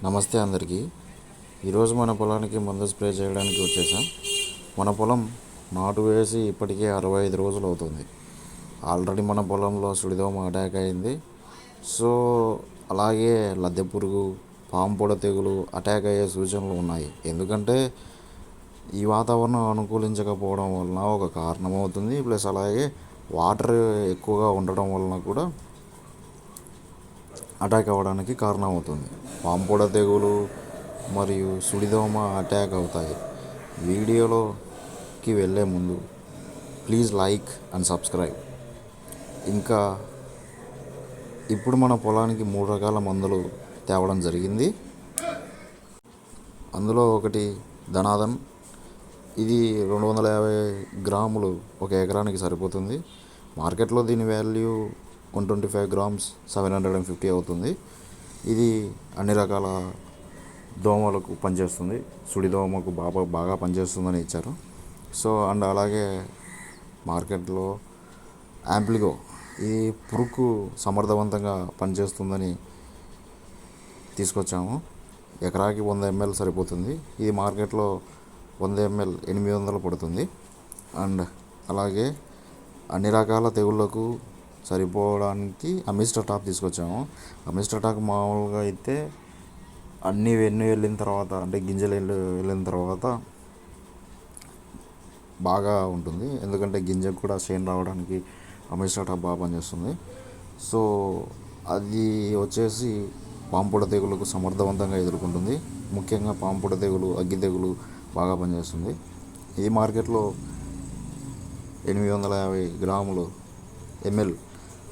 నమస్తే అందరికీ. ఈరోజు మన పొలానికి మందు స్ప్రే చేయడానికి వచ్చేసాం. మన పొలం నాటు వేసి ఇప్పటికే 65 రోజులు అవుతుంది. ఆల్రెడీ మన పొలంలో సుడిదోమ అటాక్ అయింది. సో అలాగే లద్దె పురుగు, పాము పొడ తెగులు అటాక్ అయ్యే సూచనలు ఉన్నాయి. ఎందుకంటే ఈ వాతావరణం అనుకూలించకపోవడం వలన ఒక కారణం అవుతుంది. ప్లస్ అలాగే వాటర్ ఎక్కువగా ఉండడం వలన కూడా అటాక్ అవ్వడానికి కారణమవుతుంది. పాంపొడ తెగులు మరియు సుడిదోమ అటాక్ అవుతాయి. వీడియోలోకి వెళ్ళే ముందు ప్లీజ్ లైక్ అండ్ సబ్స్క్రైబ్. ఇంకా ఇప్పుడు మన పొలానికి 3 రకాల మందులు తేవడం జరిగింది. అందులో ఒకటి ధనాదన్. ఇది 250 గ్రాములు ఒక ఎకరానికి సరిపోతుంది. మార్కెట్లో దీని వాల్యూ 125 గ్రామ్స్ 750 అవుతుంది. ఇది అన్ని రకాల దోమలకు పనిచేస్తుంది. సుడిదోమకు బాగా పనిచేస్తుందని ఇచ్చారు. సో అండ్ అలాగే మార్కెట్లో యాంప్లిగో, ఇది పురుగు సమర్థవంతంగా పనిచేస్తుందని తీసుకొచ్చాము. ఎకరాకి 100 ml సరిపోతుంది. ఇది మార్కెట్లో 100 ml 800 పడుతుంది. అండ్ అలాగే అన్ని రకాల తెగుళ్ళకు సరిపోవడానికి అమిస్టర్ టాప్ తీసుకొచ్చాము. అమిస్టర్ టాప్ మామూలుగా అయితే అన్నీ వెళ్ళిన తర్వాత, అంటే గింజలు వెళ్ళిన తర్వాత బాగా ఉంటుంది. ఎందుకంటే గింజకు కూడా షైన్ రావడానికి అమిస్టర్ టాప్ బాగా పనిచేస్తుంది. సో అది వచ్చేసి పాంపుడ తెగులకు సమర్థవంతంగా ఎదుర్కొంటుంది. ముఖ్యంగా పాంపుడ తెగులు, అగ్గి తెగులు బాగా పనిచేస్తుంది. ఈ మార్కెట్లో 850 గ్రాములు ml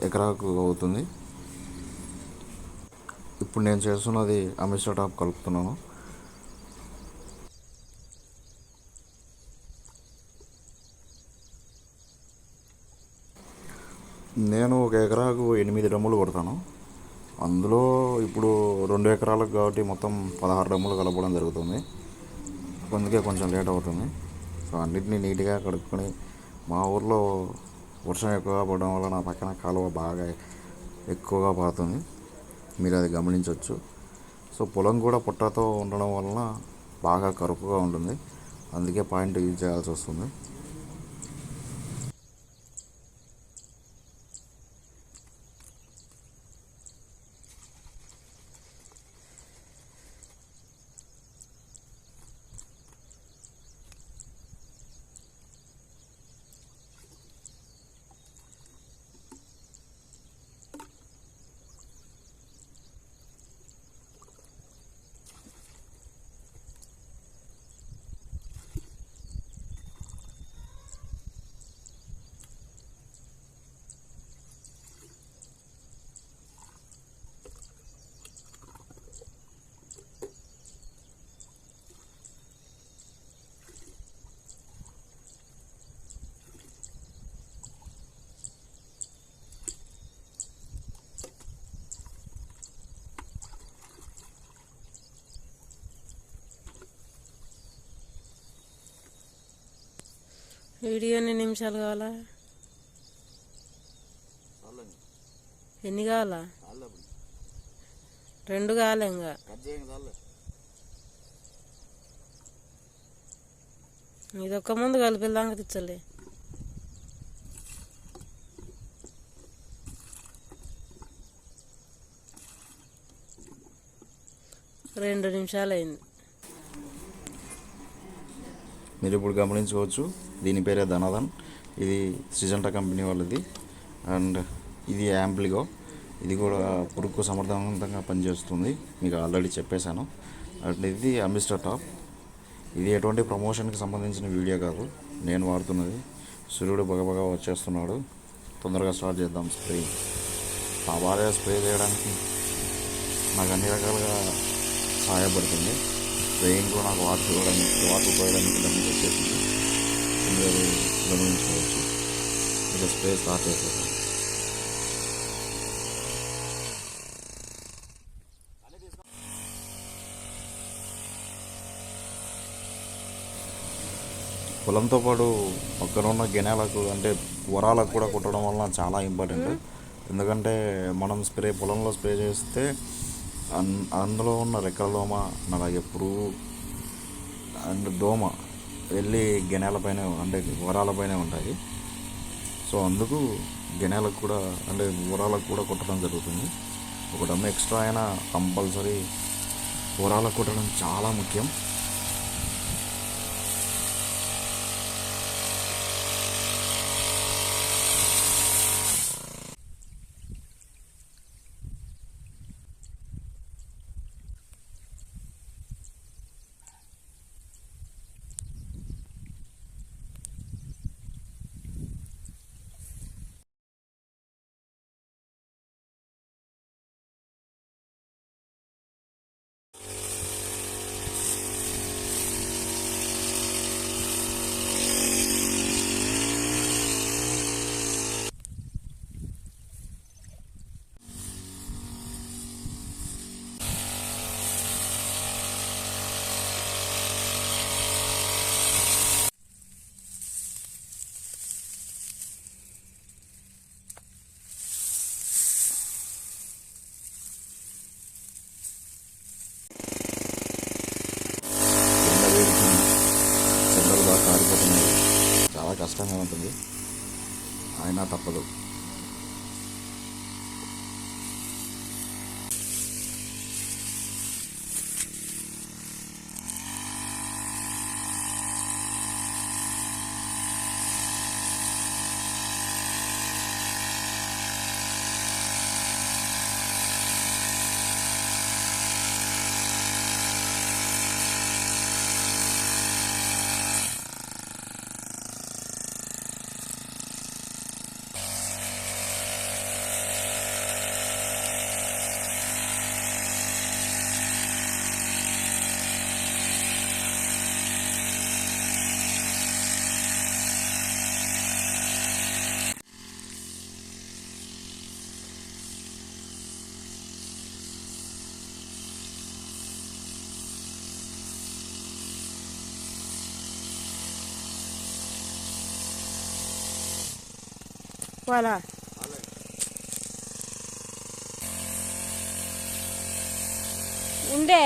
ఎకరాకు అవుతుంది. ఇప్పుడు నేను చేస్తున్నది అమిస్టర్ టాప్ కలుపుతున్నాను. నేను ఒక ఎకరాకు 8 డ్రమ్ములు కొడతాను. అందులో ఇప్పుడు 2 ఎకరాలకు కాబట్టి మొత్తం 16 డ్రమ్ములు కలపడం జరుగుతుంది. అందుకే కొంచెం లేట్ అవుతుంది. సో అన్నిటినీ నీట్గా కడుక్కొని, మా ఊర్లో వర్షం ఎక్కువగా పడడం వల్ల నా పక్కన కాలువ బాగా ఎక్కువగా పారుతుంది. మీరు అది గమనించవచ్చు. సో పొలం కూడా పుట్టతో ఉండడం వలన బాగా కరుపుగా ఉంటుంది. అందుకే పాయింట్ యూజ్ చేయాల్సి వస్తుంది. వీడియో ఎన్ని నిమిషాలు కావాలా? ఎన్ని కావాలా? 2 కావాలి. ఇంకా ఇదొక్క ముందు కలిపిల్దాక తెచ్చలే. 2 నిమిషాలు అయింది. మీరు ఇప్పుడు గమనించుకోవచ్చు, దీని పేరే ధనాదన్. ఇది సిజంటా కంపెనీ వాళ్ళది. అండ్ ఇది యాంప్లిగో. ఇది కూడా పురుగు సమర్థవంతంగా పనిచేస్తుంది, మీకు ఆల్రెడీ చెప్పేశాను. అండ్ ఇది అమిస్టర్ టాప్. ఇది ఎటువంటి ప్రమోషన్కి సంబంధించిన వీడియో కాదు, నేను వాడుతున్నది. సూర్యుడు బగబగా వచ్చేస్తున్నాడు, తొందరగా స్టార్ట్ చేద్దాం స్ప్రే. మా భార్య స్ప్రే చేయడానికి నాకు అన్ని రకాలుగా సహాయపడుతుంది. స్ప్రేయింగ్ కూడా నాకు వాటర్ పోయడానికి దాన్ని వచ్చేసింది. మీరు గమనించుకోవచ్చు. ఇక స్ప్రే స్టార్ట్ చేసేద్దాం. పొలంతో పాటు పక్కన ఉన్న గెనాలకు, అంటే వరాలకు కూడా కుట్టడం వలన చాలా ఇంపార్టెంట్. ఎందుకంటే మనం పొలంలో స్ప్రే చేస్తే అందులో ఉన్న రెక్కల దోమ అలాగే పురుగు అండ్ దోమ వెళ్ళి గెనాలపైనే అంటే వరాలపైనే ఉంటాయి. సో అందుకు గెనాలకు కూడా అంటే వరాలకు కూడా కొట్టడం జరుగుతుంది. ఒక డమ్ము ఎక్స్ట్రా అయినా కంపల్సరీ వరాలకు కొట్టడం చాలా ముఖ్యం. ఎండ వేడికి చెద్దలు బాగా కారిపోతున్నాయి. చాలా కష్టంగా ఉంటుంది, అయినా తప్పదు. వాళ్ళ ఉండే